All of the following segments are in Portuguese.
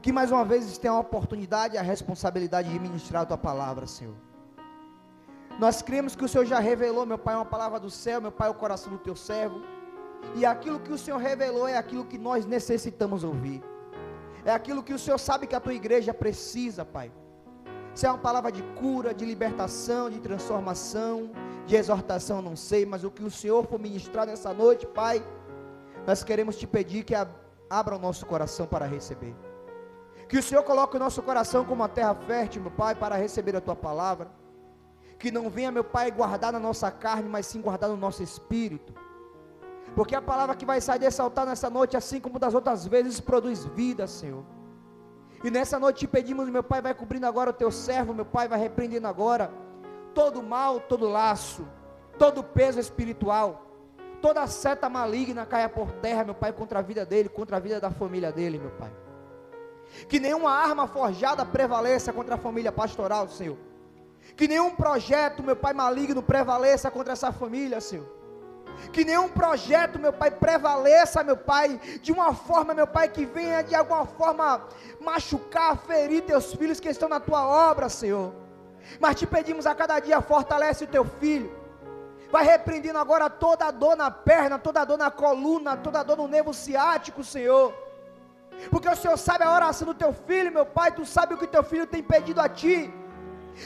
que mais uma vez eles tenham a oportunidade e a responsabilidade de ministrar a Tua palavra, Senhor. Nós cremos que o Senhor já revelou, meu Pai, uma palavra do céu, meu Pai, o coração do Teu servo, e aquilo que o Senhor revelou é aquilo que nós necessitamos ouvir, é aquilo que o Senhor sabe que a Tua igreja precisa, Pai. Se é uma palavra de cura, de libertação, de transformação, de exortação, não sei, mas o que o Senhor for ministrar nessa noite, Pai, nós queremos Te pedir que abra o nosso coração para receber, que o Senhor coloque o nosso coração como uma terra fértil, meu Pai, para receber a Tua palavra, que não venha, meu Pai, guardar na nossa carne, mas sim guardar no nosso espírito, porque a palavra que vai sair desse altar nessa noite, assim como das outras vezes, produz vida, Senhor. E nessa noite Te pedimos, meu Pai, vai cobrindo agora o Teu servo, meu Pai, vai repreendendo agora todo mal, todo laço, todo peso espiritual, toda seta maligna caia por terra, meu Pai, contra a vida dele, contra a vida da família dele, meu Pai. Que nenhuma arma forjada prevaleça contra a família pastoral, Senhor. Que nenhum projeto, meu Pai, maligno prevaleça contra essa família, Senhor. Que nenhum projeto, meu Pai, prevaleça, meu Pai, de uma forma, meu Pai, que venha de alguma forma machucar, ferir Teus filhos que estão na Tua obra, Senhor. Mas Te pedimos a cada dia, fortalece o Teu filho. Vai repreendendo agora toda dor na perna, toda dor na coluna, toda dor no nervo ciático, Senhor. Porque o Senhor sabe a oração do Teu filho, meu Pai, Tu sabe o que Teu filho tem pedido a Ti.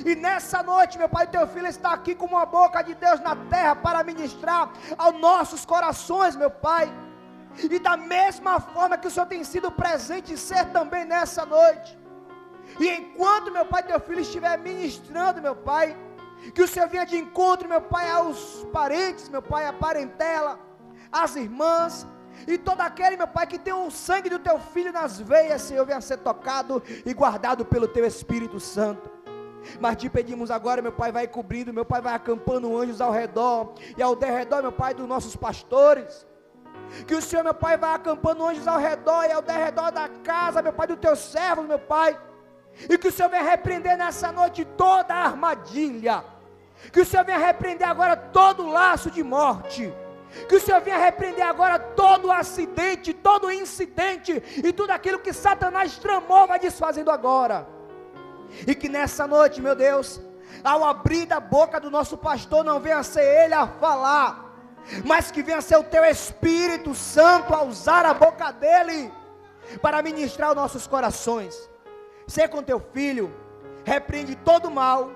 E nessa noite, meu Pai, Teu filho está aqui como a boca de Deus na terra para ministrar aos nossos corações, meu Pai. E da mesma forma que o Senhor tem sido presente e ser também nessa noite. E enquanto, meu Pai, Teu filho estiver ministrando, meu Pai, que o Senhor venha de encontro, meu Pai, aos parentes, meu Pai, à parentela, às irmãs, e todo aquele, meu Pai, que tem o sangue do Teu filho nas veias, Senhor, venha ser tocado e guardado pelo Teu Espírito Santo. Mas Te pedimos agora, meu Pai, vai cobrindo, meu Pai, vai acampando anjos ao redor, e ao derredor, meu Pai, dos nossos pastores. Que o Senhor, meu Pai, vai acampando anjos ao redor e ao derredor da casa, meu Pai, dos Teus servos, meu Pai. E que o Senhor venha repreender nessa noite toda a armadilha. Que o Senhor venha repreender agora todo o laço de morte. Que o Senhor venha repreender agora todo o acidente, todo o incidente e tudo aquilo que Satanás tramou, vai desfazendo agora. E que nessa noite, meu Deus, ao abrir da boca do nosso pastor, não venha ser ele a falar, mas que venha ser o Teu Espírito Santo a usar a boca dele para ministrar os nossos corações. Ser com Teu filho, repreende todo o mal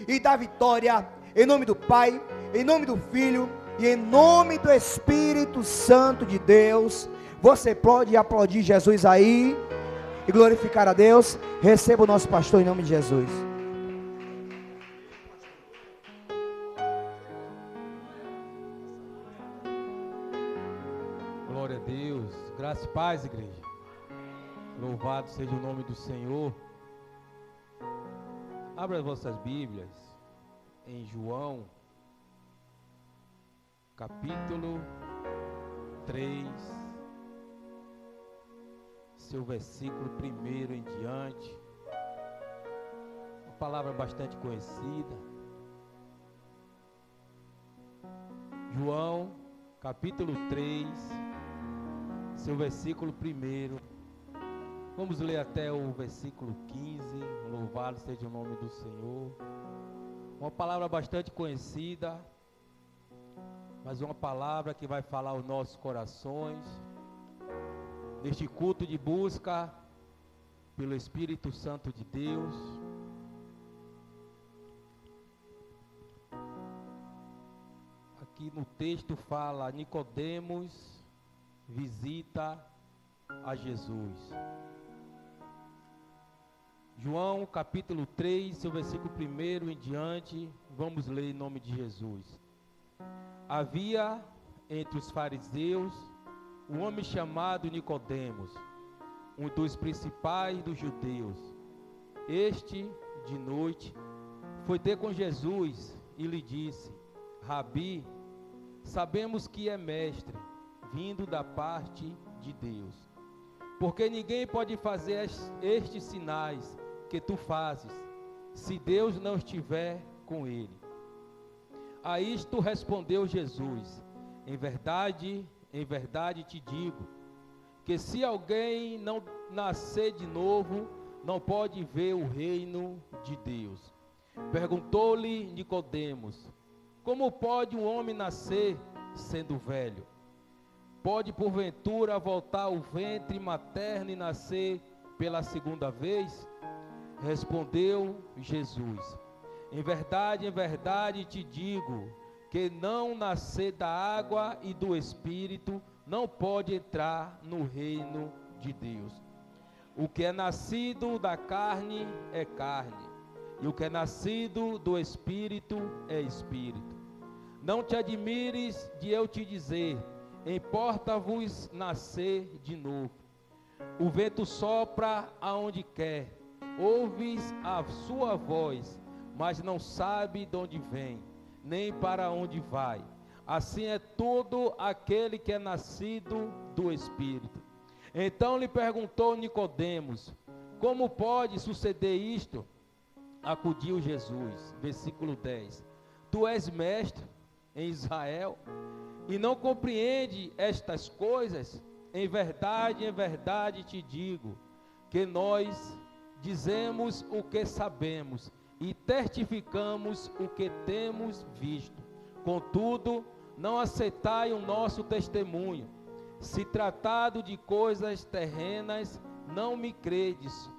e dá vitória, em nome do Pai, em nome do Filho e em nome do Espírito Santo de Deus. Você pode aplaudir Jesus aí e glorificar a Deus. Receba o nosso pastor em nome de Jesus. Glória a Deus, graça e paz, igreja. Louvado seja o nome do Senhor. Abra as vossas Bíblias em João, capítulo 3, seu versículo 1 em diante. Uma palavra bastante conhecida. João, capítulo 3, seu versículo 1. Vamos ler até o versículo 15. Louvado seja o nome do Senhor. Uma palavra bastante conhecida, mas uma palavra que vai falar aos nossos corações, neste culto de busca pelo Espírito Santo de Deus. Aqui no texto fala: Nicodemos visita a Jesus. João capítulo 3, seu versículo 1 em diante, vamos ler em nome de Jesus. Havia entre os fariseus um homem chamado Nicodemos, um dos principais dos judeus. Este, de noite, foi ter com Jesus e lhe disse: Rabi, sabemos que é mestre, vindo da parte de Deus, porque ninguém pode fazer estes sinais que tu fazes, se Deus não estiver com ele. A isto respondeu Jesus: em verdade te digo, que se alguém não nascer de novo, não pode ver o reino de Deus. Perguntou-lhe Nicodemos: como pode um homem nascer sendo velho? Pode porventura voltar ao ventre materno e nascer pela segunda vez? Respondeu Jesus: em verdade te digo, que não nascer da água e do Espírito não pode entrar no reino de Deus. O que é nascido da carne é carne, e o que é nascido do Espírito é Espírito. Não te admires de eu te dizer: importa-vos nascer de novo. O vento sopra aonde quer, ouves a sua voz, mas não sabe de onde vem, nem para onde vai. Assim é todo aquele que é nascido do Espírito. Então lhe perguntou Nicodemos: como pode suceder isto? Acudiu Jesus, versículo 10: tu és mestre em Israel e não compreende estas coisas? Em verdade te digo, que nós dizemos o que sabemos e testificamos o que temos visto. Contudo, não aceitai o nosso testemunho. Se tratado de coisas terrenas, não me credes.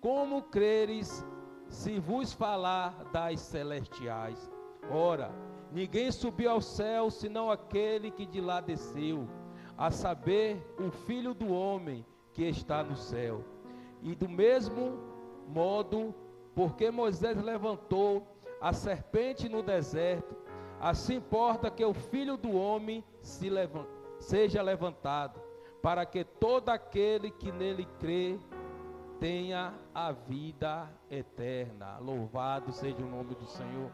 Como creres se vos falar das celestiais? Ora, ninguém subiu ao céu, senão aquele que de lá desceu, a saber, o Filho do homem que está no céu. E do mesmo modo, porque Moisés levantou a serpente no deserto, assim importa que o Filho do homem seja levantado, para que todo aquele que nele crê tenha a vida eterna. Louvado seja o nome do Senhor.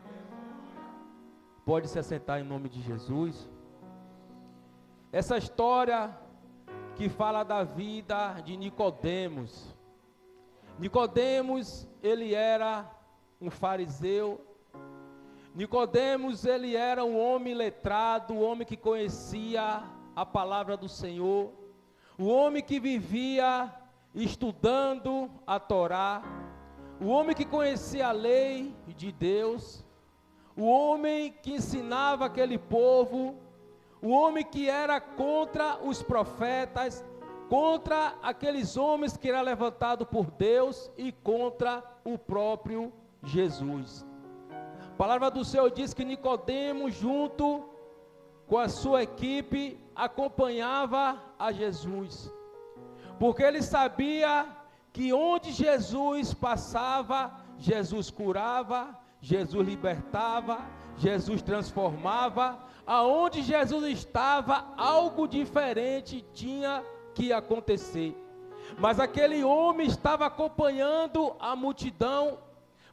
Pode se assentar em nome de Jesus. Essa história que fala da vida de Nicodemos. Nicodemos, ele era um fariseu. Nicodemos, ele era um homem letrado, um homem que conhecia a palavra do Senhor, um homem que vivia estudando a Torá, um homem que conhecia a lei de Deus, o homem que ensinava aquele povo, o homem que era contra os profetas, contra aqueles homens que eram levantados por Deus e contra o próprio Jesus. A palavra do Senhor diz que Nicodemos, junto com a sua equipe, acompanhava a Jesus, porque ele sabia que onde Jesus passava, Jesus curava, Jesus libertava, Jesus transformava. Aonde Jesus estava, algo diferente tinha que acontecer. Mas aquele homem estava acompanhando a multidão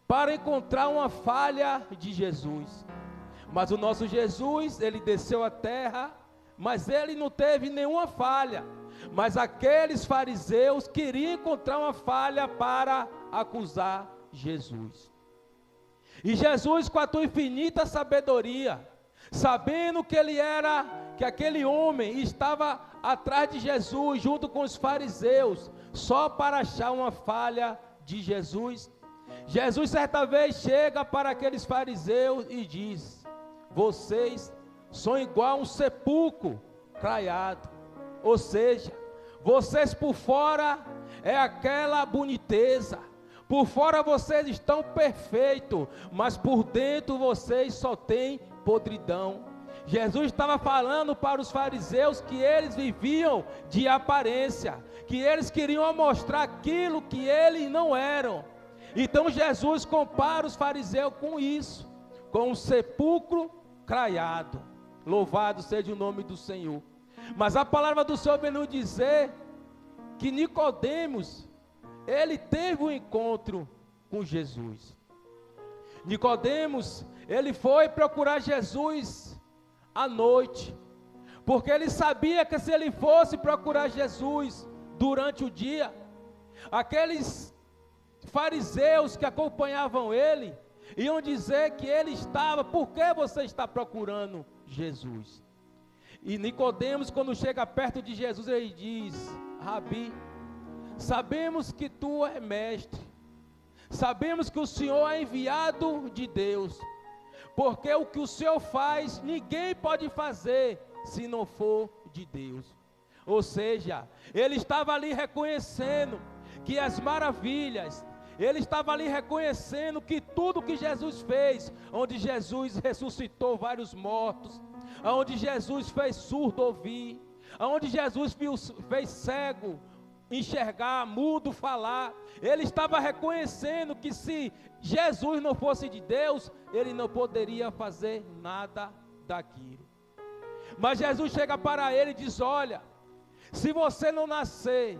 para encontrar uma falha de Jesus. Mas o nosso Jesus, ele desceu à terra, mas ele não teve nenhuma falha. Mas aqueles fariseus queriam encontrar uma falha para acusar Jesus. E Jesus, com a tua infinita sabedoria, sabendo que que aquele homem estava atrás de Jesus, junto com os fariseus, só para achar uma falha de Jesus, Jesus certa vez chega para aqueles fariseus e diz: vocês são igual a um sepulcro caiado, ou seja, vocês por fora é aquela boniteza, por fora vocês estão perfeitos, mas por dentro vocês só têm podridão. Jesus estava falando para os fariseus que eles viviam de aparência, que eles queriam mostrar aquilo que eles não eram. Então Jesus compara os fariseus com isso, com um sepulcro caiado. Louvado seja o nome do Senhor. Mas a palavra do Senhor vem nos dizer que Nicodemos, ele teve um encontro com Jesus. Nicodemos, ele foi procurar Jesus à noite, porque ele sabia que se ele fosse procurar Jesus durante o dia, aqueles fariseus que acompanhavam ele iam dizer que ele estava: por que você está procurando Jesus? E Nicodemos, quando chega perto de Jesus, ele diz: Rabi, sabemos que tu és mestre, sabemos que o Senhor é enviado de Deus, porque o que o Senhor faz, ninguém pode fazer, se não for de Deus. Ou seja, ele estava ali reconhecendo que as maravilhas, ele estava ali reconhecendo que tudo que Jesus fez, onde Jesus ressuscitou vários mortos, onde Jesus fez surdo ouvir, onde Jesus fez cego enxergar, mudo falar, ele estava reconhecendo que se Jesus não fosse de Deus, ele não poderia fazer nada daquilo. Mas Jesus chega para ele e diz: olha, se você não nascer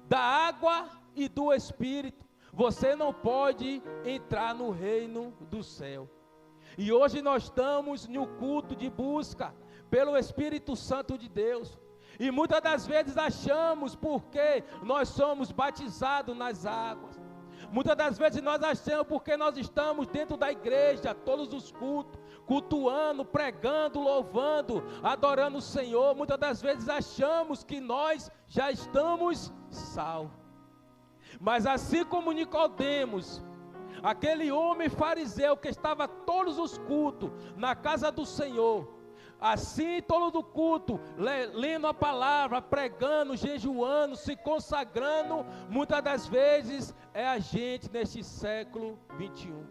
da água e do Espírito, você não pode entrar no reino do céu. E hoje nós estamos no culto de busca pelo Espírito Santo de Deus. E muitas das vezes achamos, porque nós somos batizados nas águas, muitas das vezes nós achamos porque nós estamos dentro da igreja, todos os cultos, cultuando, pregando, louvando, adorando o Senhor, muitas das vezes achamos que nós já estamos salvos. Mas assim como Nicodemos, aquele homem fariseu que estava todos os cultos na casa do Senhor, assim todo o culto, lendo a palavra, pregando, jejuando, se consagrando, muitas das vezes é a gente neste século 21.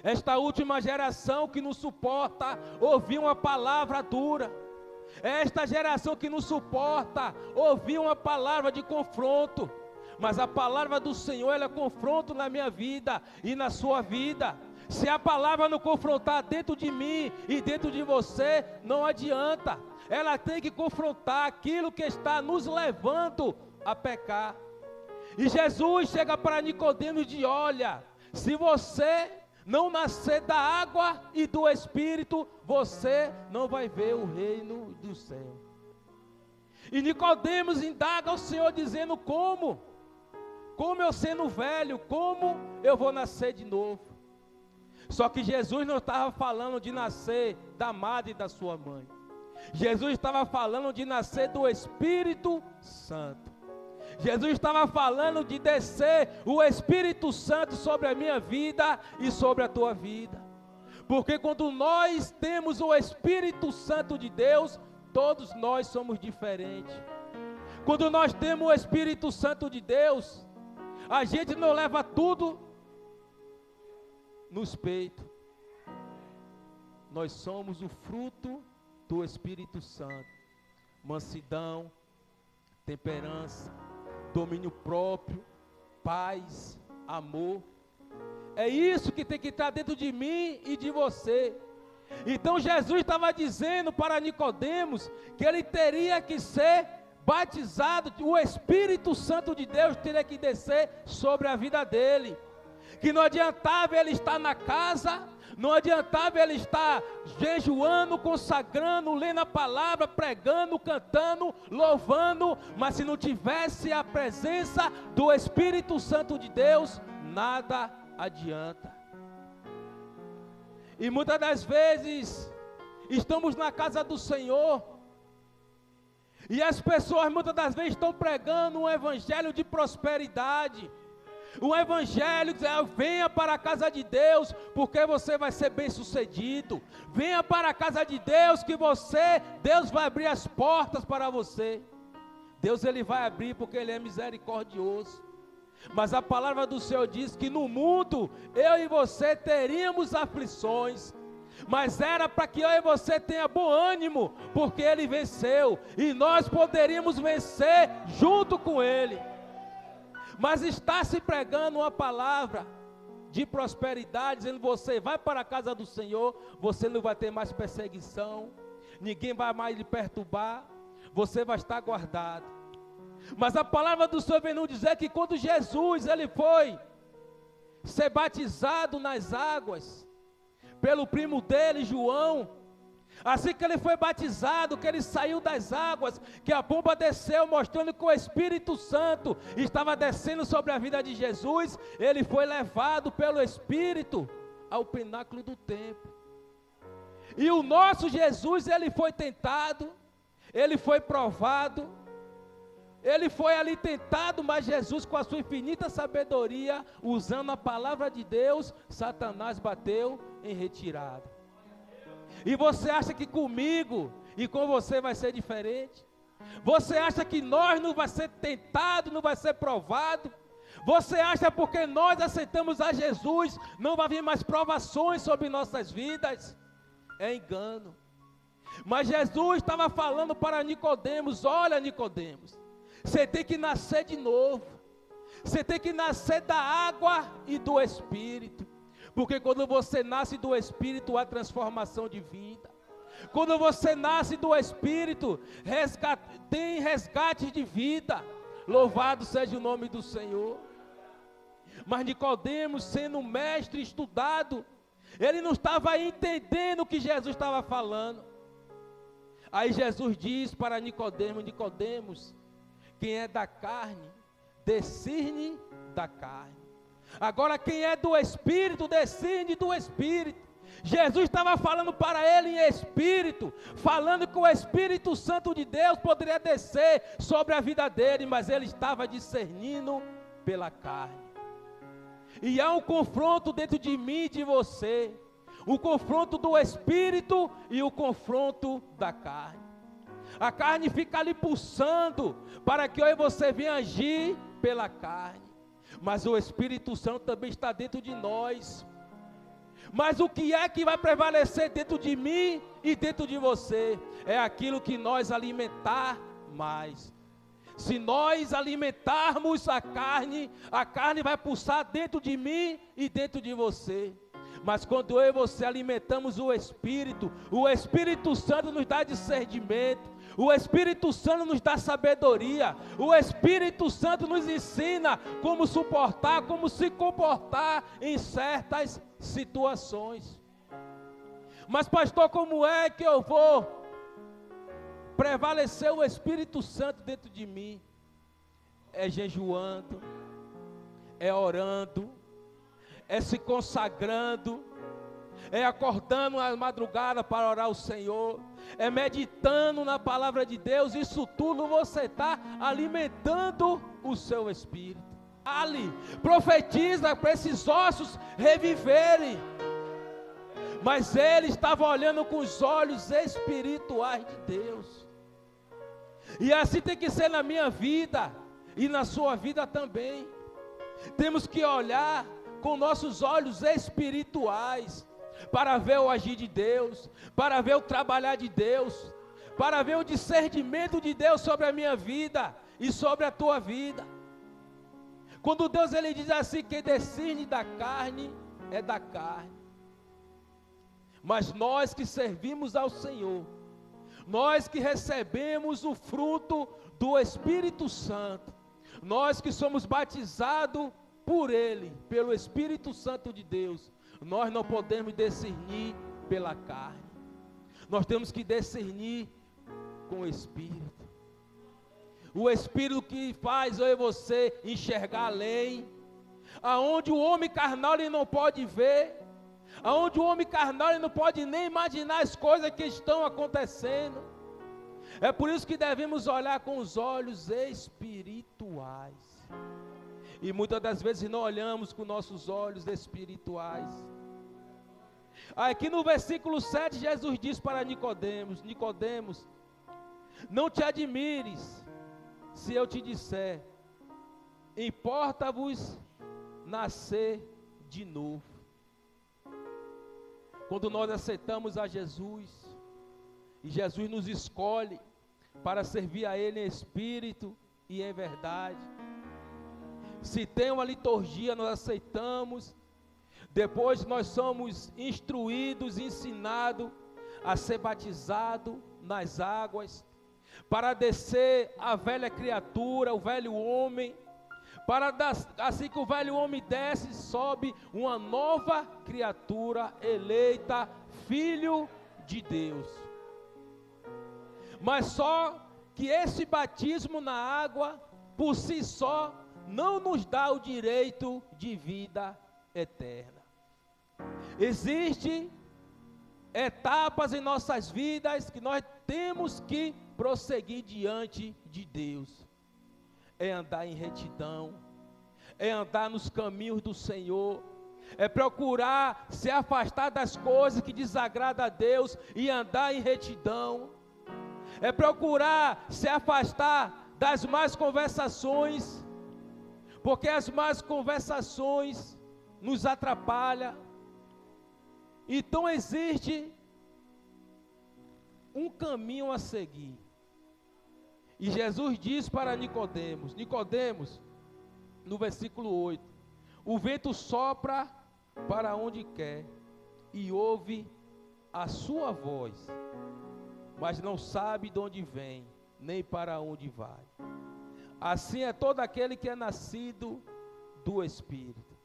Esta última geração que não suporta ouvir uma palavra dura, é esta geração que não suporta ouvir uma palavra de confronto, mas a palavra do Senhor, ela é confronto na minha vida e na sua vida. Se a palavra não confrontar dentro de mim e dentro de você, não adianta. Ela tem que confrontar aquilo que está nos levando a pecar. E Jesus chega para Nicodemos e diz: olha, se você não nascer da água e do Espírito, você não vai ver o reino do céu. E Nicodemos indaga ao Senhor dizendo: como? Como eu sendo velho, como eu vou nascer de novo? Só que Jesus não estava falando de nascer da madre e da sua mãe. Jesus estava falando de nascer do Espírito Santo. Jesus estava falando de descer o Espírito Santo sobre a minha vida e sobre a tua vida. Porque quando nós temos o Espírito Santo de Deus, todos nós somos diferentes. Quando nós temos o Espírito Santo de Deus, a gente não leva tudo nos peitos. Nós somos o fruto do Espírito Santo: mansidão, temperança, domínio próprio, paz, amor. É isso que tem que estar dentro de mim e de você. Então Jesus estava dizendo para Nicodemos que ele teria que ser batizado, o Espírito Santo de Deus teria que descer sobre a vida dele. Que não adiantava ele estar na casa, não adiantava ele estar jejuando, consagrando, lendo a palavra, pregando, cantando, louvando, mas se não tivesse a presença do Espírito Santo de Deus, nada adianta. E muitas das vezes estamos na casa do Senhor e as pessoas muitas das vezes estão pregando um evangelho de prosperidade. O evangelho diz: venha para a casa de Deus, porque você vai ser bem sucedido. Venha para a casa de Deus, que Deus vai abrir as portas para você. Deus ele vai abrir porque ele é misericordioso. Mas a palavra do Senhor diz que no mundo, eu e você teríamos aflições. Mas era para que eu e você tenha bom ânimo, porque ele venceu. E nós poderíamos vencer junto com ele. Mas está se pregando uma palavra de prosperidade, dizendo: você vai para a casa do Senhor, você não vai ter mais perseguição, ninguém vai mais lhe perturbar, você vai estar guardado. Mas a palavra do Senhor vem nos dizer que quando Jesus ele foi ser batizado nas águas, pelo primo dele, João, assim que ele foi batizado, que ele saiu das águas, que a pomba desceu, mostrando que o Espírito Santo estava descendo sobre a vida de Jesus, ele foi levado pelo Espírito ao pináculo do templo. E o nosso Jesus, ele foi tentado, ele foi provado, Ele foi ali tentado, mas Jesus, com a sua infinita sabedoria, usando a palavra de Deus, Satanás bateu em retirada. E você acha que comigo e com você vai ser diferente? Você acha que nós não vai ser tentado, não vai ser provado? Você acha porque nós aceitamos a Jesus, não vai vir mais provações sobre nossas vidas? É engano. Mas Jesus estava falando para Nicodemos: olha, Nicodemos, você tem que nascer de novo. Você tem que nascer da água e do Espírito. Porque quando você nasce do Espírito, há transformação de vida. Quando você nasce do Espírito, tem resgate de vida. Louvado seja o nome do Senhor. Mas Nicodemos, sendo um mestre estudado, ele não estava entendendo o que Jesus estava falando. Aí Jesus diz para Nicodemos: Nicodemos, quem é da carne, discerne da carne. Agora quem é do Espírito, discerne do Espírito. Jesus estava falando para ele em Espírito, falando que o Espírito Santo de Deus poderia descer sobre a vida dele, mas ele estava discernindo pela carne. E há um confronto dentro de mim e de você, o confronto do Espírito e o confronto da carne. A carne fica ali pulsando para que eu e você venha agir pela carne, mas o Espírito Santo também está dentro de nós. Mas o que é que vai prevalecer dentro de mim e dentro de você? É aquilo que nós alimentar mais. Se nós alimentarmos a carne vai pulsar dentro de mim e dentro de você. Mas quando eu e você alimentamos o Espírito Santo nos dá discernimento, o Espírito Santo nos dá sabedoria, o Espírito Santo nos ensina como suportar, como se comportar em certas situações. Mas pastor, como é que eu vou prevalecer o Espírito Santo dentro de mim? É jejuando, é orando, é se consagrando, é acordando à madrugada para orar ao Senhor, é meditando na palavra de Deus. Isso tudo você está alimentando o seu espírito. Ali, profetiza para esses ossos reviverem. Mas ele estava olhando com os olhos espirituais de Deus. E assim tem que ser na minha vida e na sua vida também. Temos que olhar com nossos olhos espirituais para ver o agir de Deus, para ver o trabalhar de Deus, para ver o discernimento de Deus sobre a minha vida e sobre a tua vida. Quando Deus ele diz assim, quem discerne da carne é da carne. Mas nós que servimos ao Senhor, nós que recebemos o fruto do Espírito Santo, nós que somos batizados por Ele, pelo Espírito Santo de Deus, nós não podemos discernir pela carne. Nós temos que discernir com o Espírito. O Espírito que faz eu e você enxergar além, aonde o homem carnal ele não pode ver, aonde o homem carnal ele não pode nem imaginar as coisas que estão acontecendo. É por isso que devemos olhar com os olhos espirituais. E muitas das vezes não olhamos com nossos olhos espirituais. Aqui no versículo 7, Jesus diz para Nicodemos: Nicodemos, não te admires se eu te disser, importa-vos nascer de novo. Quando nós aceitamos a Jesus, e Jesus nos escolhe para servir a Ele em espírito e em verdade. Se tem uma liturgia, nós aceitamos. Depois nós somos instruídos, ensinados a ser batizado nas águas, para descer a velha criatura, o velho homem, assim que o velho homem desce, sobe uma nova criatura eleita, filho de Deus. Mas só que esse batismo na água, por si só, não nos dá o direito de vida eterna. Existem etapas em nossas vidas que nós temos que prosseguir diante de Deus. é andar em retidão, é andar nos caminhos do Senhor, é procurar se afastar das coisas que desagradam a Deus e andar em retidão, é procurar se afastar das más conversações, porque as más conversações nos atrapalham. Então existe um caminho a seguir. E Jesus diz para Nicodemos, Nicodemos, no versículo 8, o vento sopra para onde quer e ouve a sua voz, mas não sabe de onde vem, nem para onde vai. Assim é todo aquele que é nascido do Espírito.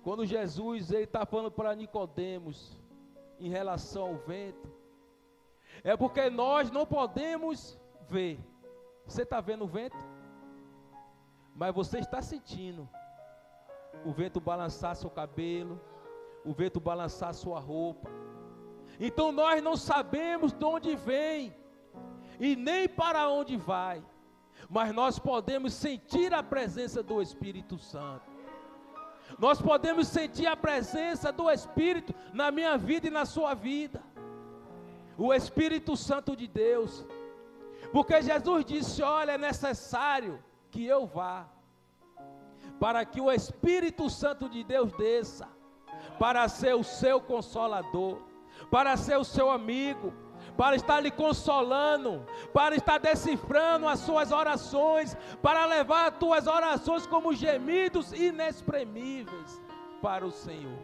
Quando Jesus está falando para Nicodemos em relação ao vento, é porque nós não podemos ver. Você está vendo o vento? Mas você está sentindo o vento balançar seu cabelo, o vento balançar sua roupa. Então nós não sabemos de onde vem e nem para onde vai, mas nós podemos sentir a presença do Espírito Santo. Nós podemos sentir a presença do Espírito na minha vida e na sua vida. O Espírito Santo de Deus. Porque Jesus disse, olha, é necessário que eu vá, para que o Espírito Santo de Deus desça, para ser o seu consolador, para ser o seu amigo, para estar lhe consolando, para estar decifrando as suas orações, para levar as tuas orações como gemidos inexprimíveis para o Senhor.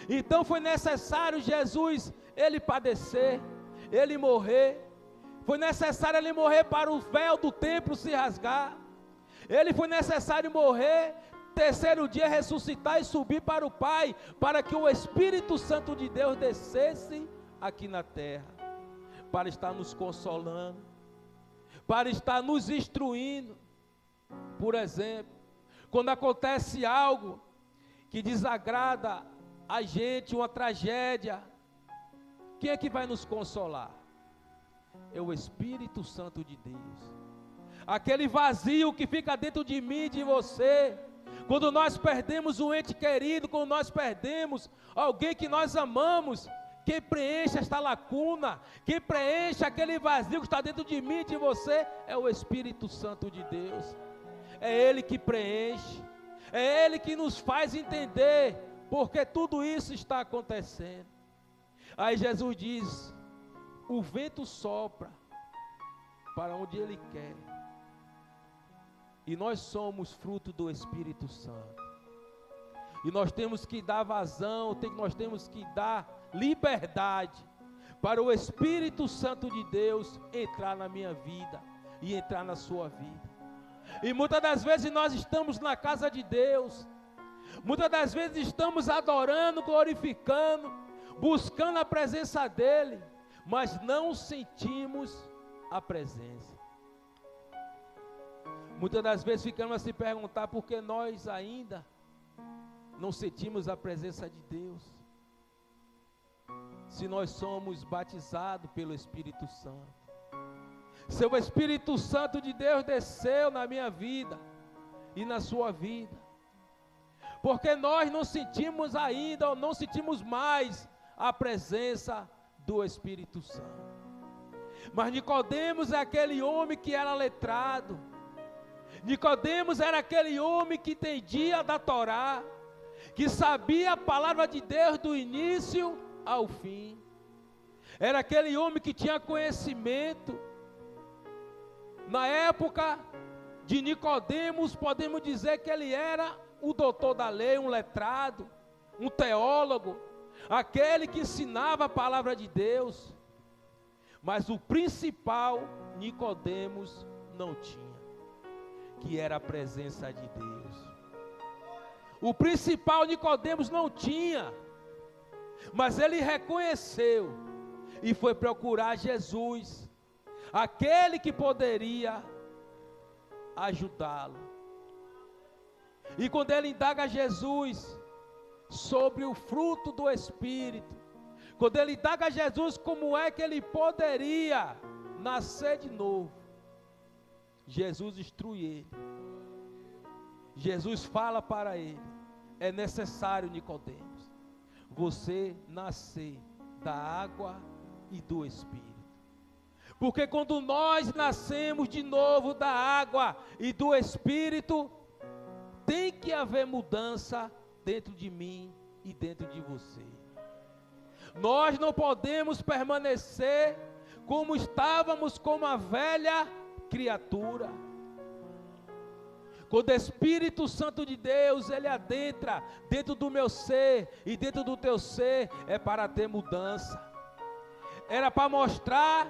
Então foi necessário Jesus, ele padecer, ele morrer, foi necessário ele morrer para o véu do templo se rasgar, ele foi necessário morrer, terceiro dia ressuscitar e subir para o Pai, para que o Espírito Santo de Deus descesse aqui na terra, para estar nos consolando, para estar nos instruindo. Por exemplo, quando acontece algo que desagrada a gente, uma tragédia, quem é que vai nos consolar? É o Espírito Santo de Deus. Aquele vazio que fica dentro de mim e de você, quando nós perdemos um ente querido, quando nós perdemos alguém que nós amamos, quem preenche esta lacuna, quem preenche aquele vazio que está dentro de mim e de você, é o Espírito Santo de Deus. É Ele que preenche, é Ele que nos faz entender porque tudo isso está acontecendo. Aí Jesus diz, o vento sopra para onde Ele quer, e nós somos fruto do Espírito Santo, e nós temos que dar vazão, nós temos que dar liberdade para o Espírito Santo de Deus entrar na minha vida e entrar na sua vida. E muitas das vezes nós estamos na casa de Deus, muitas das vezes estamos adorando, glorificando, buscando a presença dEle, mas não sentimos a presença. Muitas das vezes ficamos a se perguntar por que nós ainda não sentimos a presença de Deus, se nós somos batizados pelo Espírito Santo. Se o Espírito Santo de Deus desceu na minha vida e na sua vida, porque nós não sentimos ainda, ou não sentimos mais a presença do Espírito Santo. Mas Nicodemos é aquele homem que era letrado, Nicodemos era aquele homem que entendia da Torá, que sabia a palavra de Deus do início ao fim, era aquele homem que tinha conhecimento. Na época de Nicodemos, podemos dizer que ele era o doutor da lei, um letrado, um teólogo, aquele que ensinava a palavra de Deus. Mas o principal Nicodemos não tinha, que era a presença de Deus. O principal Nicodemos não tinha, mas ele reconheceu e foi procurar Jesus, aquele que poderia ajudá-lo. E quando ele indaga Jesus sobre o fruto do Espírito, quando ele indaga Jesus como é que ele poderia nascer de novo, Jesus instrui ele. Jesus fala para ele: é necessário, Nicodemos, você nascer da água e do Espírito. Porque quando nós nascemos de novo da água e do Espírito, tem que haver mudança dentro de mim e dentro de você. Nós não podemos permanecer como estávamos, como a velha criatura. Quando o Espírito Santo de Deus, ele adentra dentro do meu ser e dentro do teu ser, é para ter mudança. Era para mostrar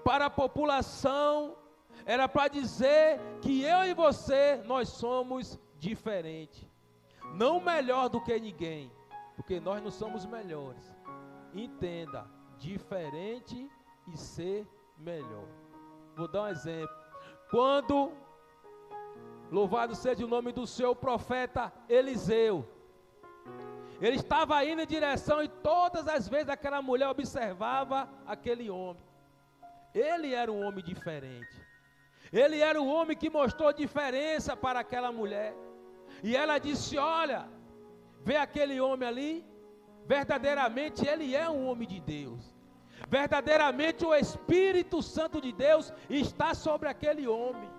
para a população, era para dizer que eu e você, nós somos diferentes. Não melhor do que ninguém, porque nós não somos melhores. Entenda, diferente e ser melhor. Vou dar um exemplo. Quando, louvado seja o nome do seu profeta Eliseu, ele estava indo em direção e todas as vezes aquela mulher observava aquele homem. Ele era um homem diferente. Ele era um homem que mostrou diferença para aquela mulher. E ela disse: olha, vê aquele homem ali, verdadeiramente ele é um homem de Deus. Verdadeiramente o Espírito Santo de Deus está sobre aquele homem.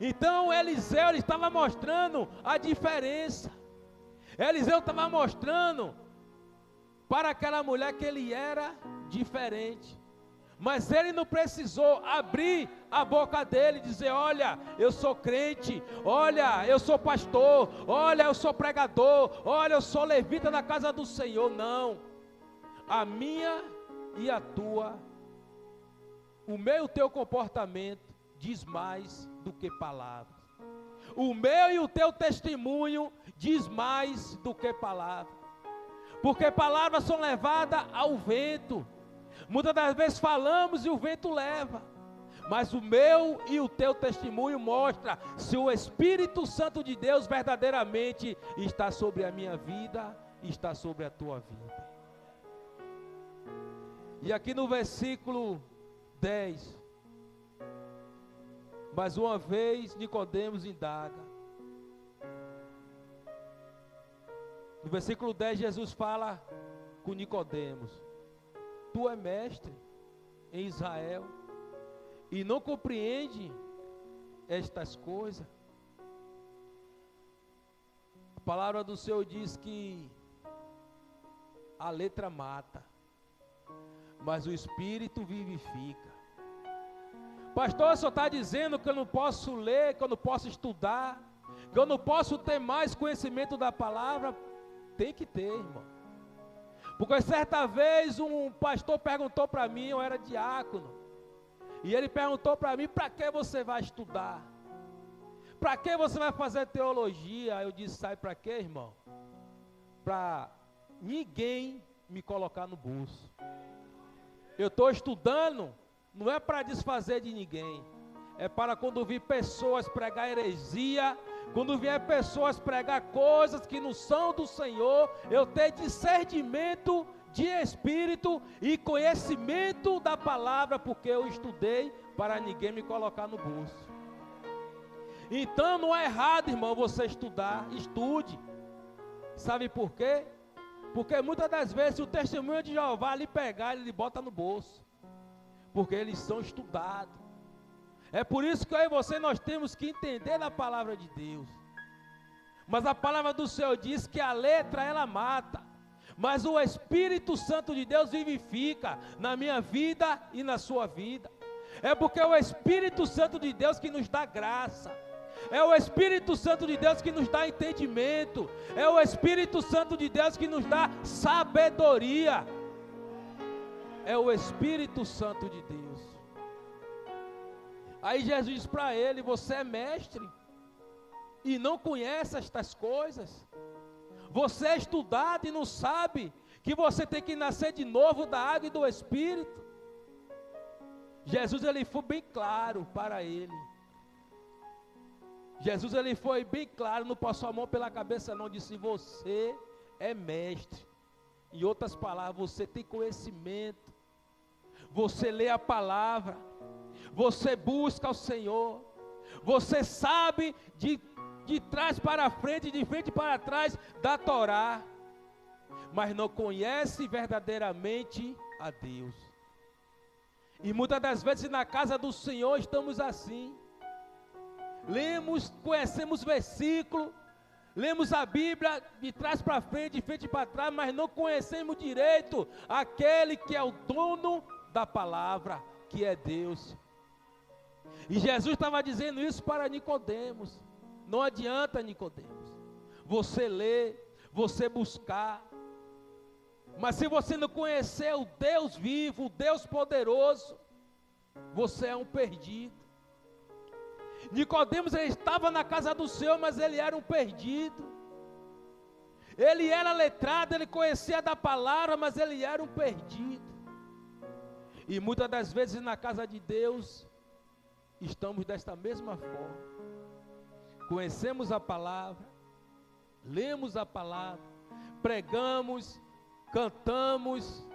Então Eliseu, ele estava mostrando a diferença. Eliseu estava mostrando para aquela mulher que ele era diferente. Mas ele não precisou abrir a boca dele e dizer: olha, eu sou crente, olha, eu sou pastor, olha, eu sou pregador, olha, eu sou levita da casa do Senhor. Não, a minha e a tua, o meu e o teu comportamento diz mais do que palavras. O meu e o teu testemunho diz mais do que palavras. Porque palavras são levadas ao vento. Muitas das vezes falamos e o vento leva, mas o meu e o teu testemunho mostra se o Espírito Santo de Deus verdadeiramente está sobre a minha vida e está sobre a tua vida. E aqui no versículo 10, mais uma vez Nicodemos indaga. No versículo 10 Jesus fala com Nicodemos: tu é mestre em Israel e não compreende estas coisas. A palavra do Senhor diz que a letra mata, mas o Espírito vivifica. Pastor, o senhor está dizendo que eu não posso ler, que eu não posso estudar, que eu não posso ter mais conhecimento da palavra? Tem que ter, irmão. Porque certa vez um pastor perguntou para mim, eu era diácono, e ele perguntou para mim: para que você vai estudar? Para que você vai fazer teologia? Eu disse: sabe para quê, irmão? Para ninguém me colocar no bolso. Eu estou estudando, não é para desfazer de ninguém, é para quando vir pessoas pregar heresia, quando vier pessoas pregar coisas que não são do Senhor, eu ter discernimento de espírito e conhecimento da palavra, porque eu estudei para ninguém me colocar no bolso. Então não é errado, irmão, você estudar, estude. Sabe por quê? Porque muitas das vezes o testemunho de Jeová lhe pegar, ele lhe bota no bolso, porque eles são estudados. É por isso que eu e você, nós temos que entender a palavra de Deus. Mas a palavra do Senhor diz que a letra ela mata, mas o Espírito Santo de Deus vivifica na minha vida e na sua vida. É porque é o Espírito Santo de Deus que nos dá graça. É o Espírito Santo de Deus que nos dá entendimento. É o Espírito Santo de Deus que nos dá sabedoria. É o Espírito Santo de Deus. Aí Jesus diz para ele: você é mestre e não conhece estas coisas? Você é estudado e não sabe que você tem que nascer de novo da água e do Espírito? Jesus, ele foi bem claro para ele. Jesus, ele foi bem claro, não passou a mão pela cabeça não, disse: você é mestre. Em outras palavras, você tem conhecimento, você lê a palavra, você busca o Senhor, você sabe de trás para frente, de frente para trás da Torá, mas não conhece verdadeiramente a Deus. E muitas das vezes na casa do Senhor estamos assim. Lemos, conhecemos versículo, lemos a Bíblia de trás para frente, de frente para trás, mas não conhecemos direito aquele que é o dono da palavra, que é Deus. E Jesus estava dizendo isso para Nicodemos. Não adianta, Nicodemos, você ler, você buscar, mas se você não conhecer o Deus vivo, o Deus poderoso, você é um perdido. Nicodemos, ele estava na casa do Senhor, mas ele era um perdido. Ele era letrado, ele conhecia da palavra, mas ele era um perdido. E muitas das vezes na casa de Deus, estamos desta mesma forma. Conhecemos a palavra, lemos a palavra, pregamos, cantamos,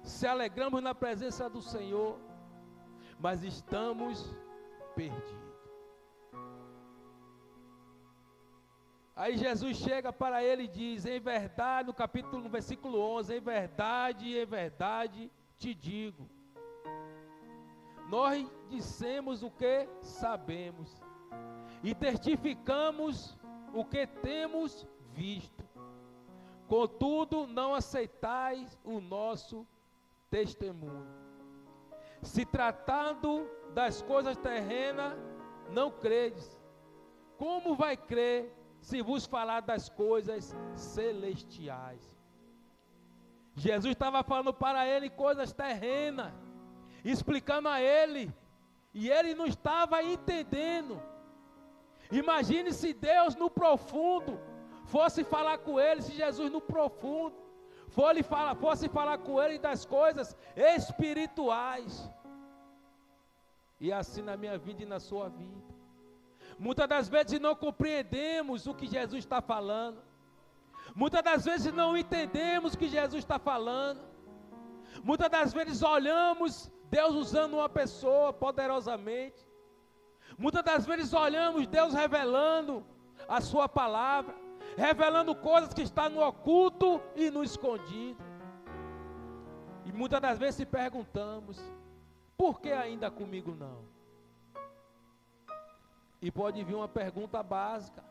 se alegramos na presença do Senhor, mas estamos perdidos. Aí Jesus chega para ele e diz, em verdade, no versículo 11, em verdade te digo, nós dissemos o que sabemos, e testificamos o que temos visto, contudo não aceitais o nosso testemunho. Se tratando das coisas terrenas, não credes. Como vai crer se vos falar das coisas celestiais? Jesus estava falando para ele coisas terrenas, explicando a ele, e ele não estava entendendo. Imagine se Deus no profundo fosse falar com ele, se Jesus no profundo fosse falar com ele das coisas espirituais. E assim na minha vida e na sua vida. Muitas das vezes não compreendemos o que Jesus está falando. Muitas das vezes não entendemos o que Jesus está falando. Muitas das vezes olhamos Deus usando uma pessoa poderosamente. Muitas das vezes olhamos Deus revelando a sua palavra, revelando coisas que estão no oculto e no escondido. E muitas das vezes se perguntamos, por que ainda comigo não? E pode vir uma pergunta básica,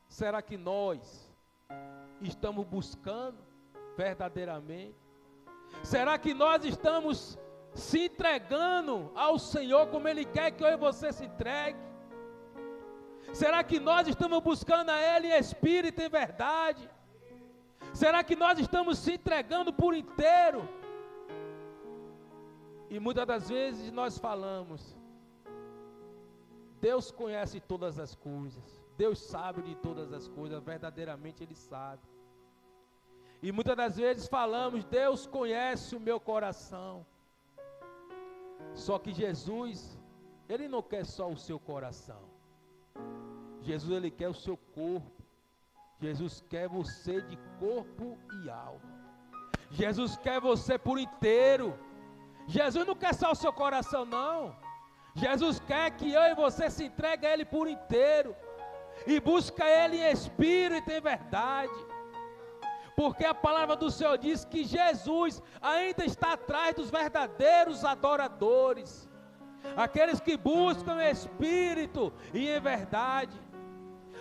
será que nós estamos buscando verdadeiramente? Será que nós estamos se entregando ao Senhor como Ele quer que eu e você se entregue? Será que nós estamos buscando a Ele em espírito e em verdade? Será que nós estamos se entregando por inteiro? E muitas das vezes nós falamos, Deus conhece todas as coisas, Deus sabe de todas as coisas, verdadeiramente Ele sabe. E muitas das vezes falamos, Deus conhece o meu coração. Só que Jesus, Ele não quer só o seu coração. Jesus, Ele quer o seu corpo. Jesus quer você de corpo e alma. Jesus quer você por inteiro. Jesus não quer só o seu coração, não. Jesus quer que eu e você se entregue a Ele por inteiro. E busca Ele em espírito e em verdade. Porque a palavra do Senhor diz que Jesus ainda está atrás dos verdadeiros adoradores. Aqueles que buscam em espírito e em verdade.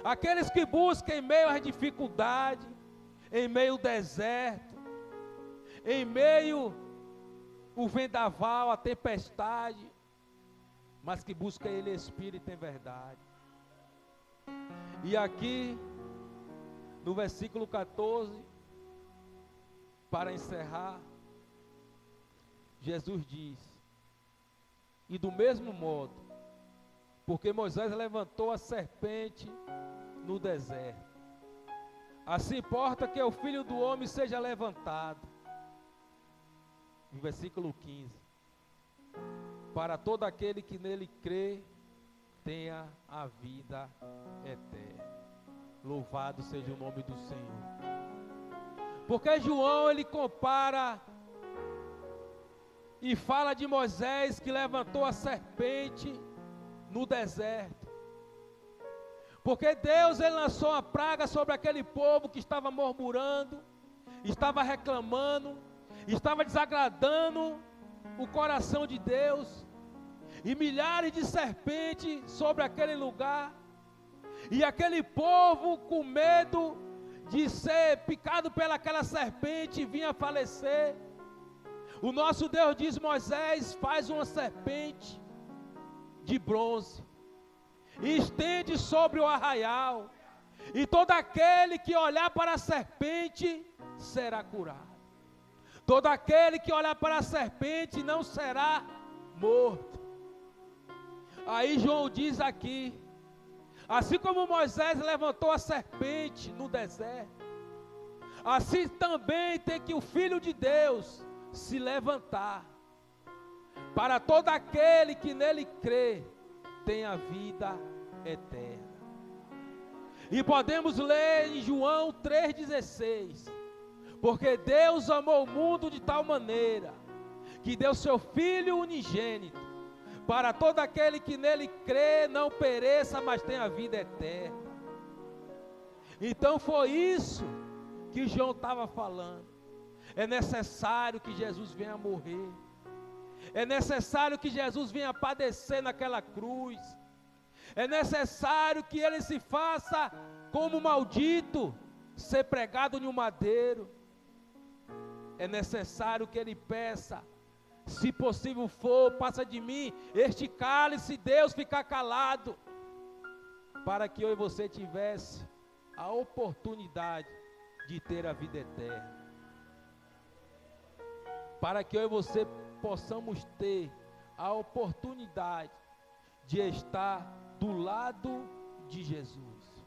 Aqueles que buscam em meio às dificuldades, em meio ao deserto, em meio ao vendaval, a tempestade, mas que buscam Ele em espírito e em verdade. E aqui, no versículo 14, para encerrar, Jesus diz, e do mesmo modo, porque Moisés levantou a serpente no deserto, assim importa que o Filho do Homem seja levantado, no versículo 15, para todo aquele que nele crê, tenha a vida eterna. Louvado seja o nome do Senhor. Porque João, ele compara e fala de Moisés que levantou a serpente no deserto. Porque Deus, ele lançou uma praga sobre aquele povo que estava murmurando, estava reclamando, estava desagradando o coração de Deus. E milhares de serpentes sobre aquele lugar. E aquele povo com medo de ser picado pelaquela serpente vinha a falecer. O nosso Deus diz: Moisés, faz uma serpente de bronze e estende sobre o arraial, e todo aquele que olhar para a serpente será curado. Todo aquele que olhar para a serpente não será morto. Aí João diz aqui: assim como Moisés levantou a serpente no deserto, assim também tem que o Filho de Deus se levantar, para todo aquele que nele crê, tenha vida eterna. E podemos ler em João 3,16, porque Deus amou o mundo de tal maneira, que deu seu Filho unigênito, para todo aquele que nele crê, não pereça, mas tenha vida eterna. Então foi isso que João estava falando. É necessário que Jesus venha morrer. É necessário que Jesus venha padecer naquela cruz. É necessário que ele se faça como maldito, ser pregado em um madeiro. É necessário que ele peça: se possível for, passa de mim este cálice, Deus, ficar calado, para que eu e você tivesse a oportunidade de ter a vida eterna, para que eu e você possamos ter a oportunidade de estar do lado de Jesus,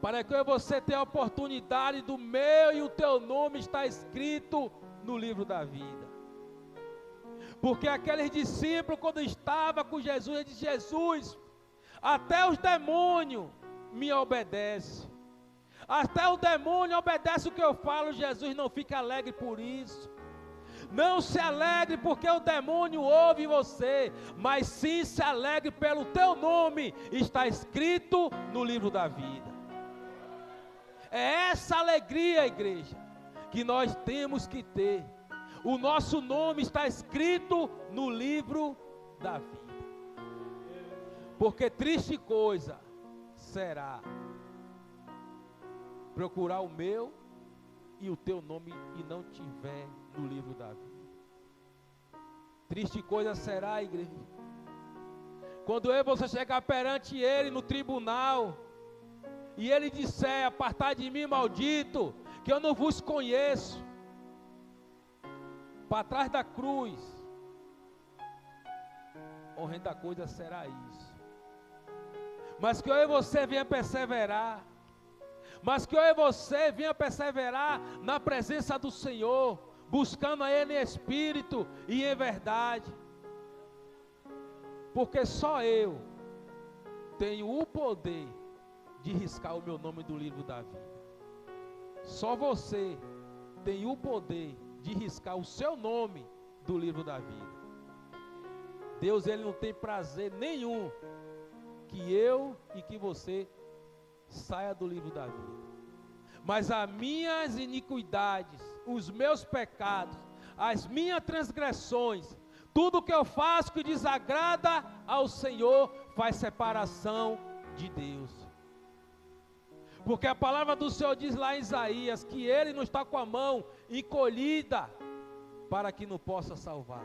para que eu e você tenha a oportunidade do meu e o teu nome estar escrito no livro da vida. Porque aqueles discípulos, quando estavam com Jesus, eles disseram: Jesus, até os demônios me obedecem, até o demônio obedece o que eu falo. Jesus, não fique alegre por isso, não se alegre porque o demônio ouve você, mas sim se alegre pelo teu nome está escrito no livro da vida. É essa alegria, igreja, que nós temos que ter. O nosso nome está escrito no livro da vida. Porque triste coisa será procurar o meu e o teu nome e não tiver no livro da vida. Triste coisa será, igreja, quando eu e você chegar perante ele no tribunal e ele disser: apartai de mim, maldito, que eu não vos conheço. Para trás da cruz, horrenda coisa será isso. Mas que eu e você venha perseverar, mas que eu e você venha perseverar na presença do Senhor, buscando a Ele em espírito e em verdade, porque só eu tenho o poder de riscar o meu nome do livro da vida. Só você tem o poder de riscar o seu nome do livro da vida. Deus, ele não tem prazer nenhum que eu e que você saia do livro da vida, mas as minhas iniquidades, os meus pecados, as minhas transgressões, tudo que eu faço que desagrada ao Senhor, faz separação de Deus. Porque a palavra do Senhor diz lá em Isaías que Ele não está com a mão encolhida para que não possa salvar,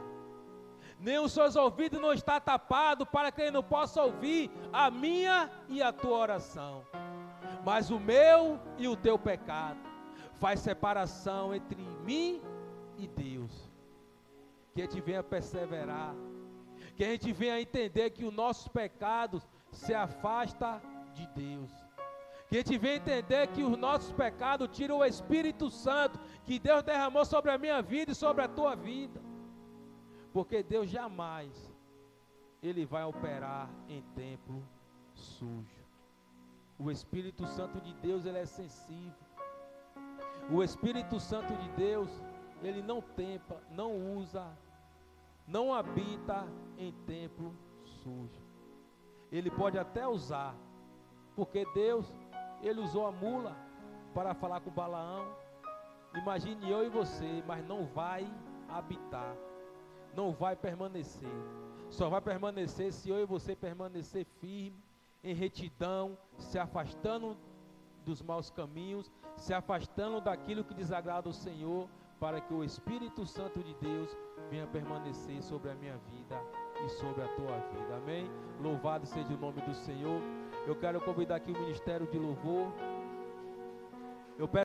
nem os seus ouvidos não está tapado para que Ele não possa ouvir a minha e a tua oração. Mas o meu e o teu pecado faz separação entre mim e Deus. Que a gente venha perseverar, que a gente venha entender que os nossos pecados se afastam de Deus. Que a gente venha entender que os nossos pecados tiram o Espírito Santo que Deus derramou sobre a minha vida e sobre a tua vida. Porque Deus jamais, Ele vai operar em templo sujo. O Espírito Santo de Deus, ele é sensível. O Espírito Santo de Deus, ele não usa, não habita em templo sujo. Ele pode até usar, porque Deus, ele usou a mula para falar com Balaão. Imagine eu e você, mas não vai habitar, não vai permanecer. Só vai permanecer se eu e você permanecer firme, em retidão, se afastando dos maus caminhos, se afastando daquilo que desagrada o Senhor, para que o Espírito Santo de Deus venha permanecer sobre a minha vida e sobre a tua vida. Amém? Louvado seja o nome do Senhor. Eu quero convidar aqui o ministério de louvor. Eu peço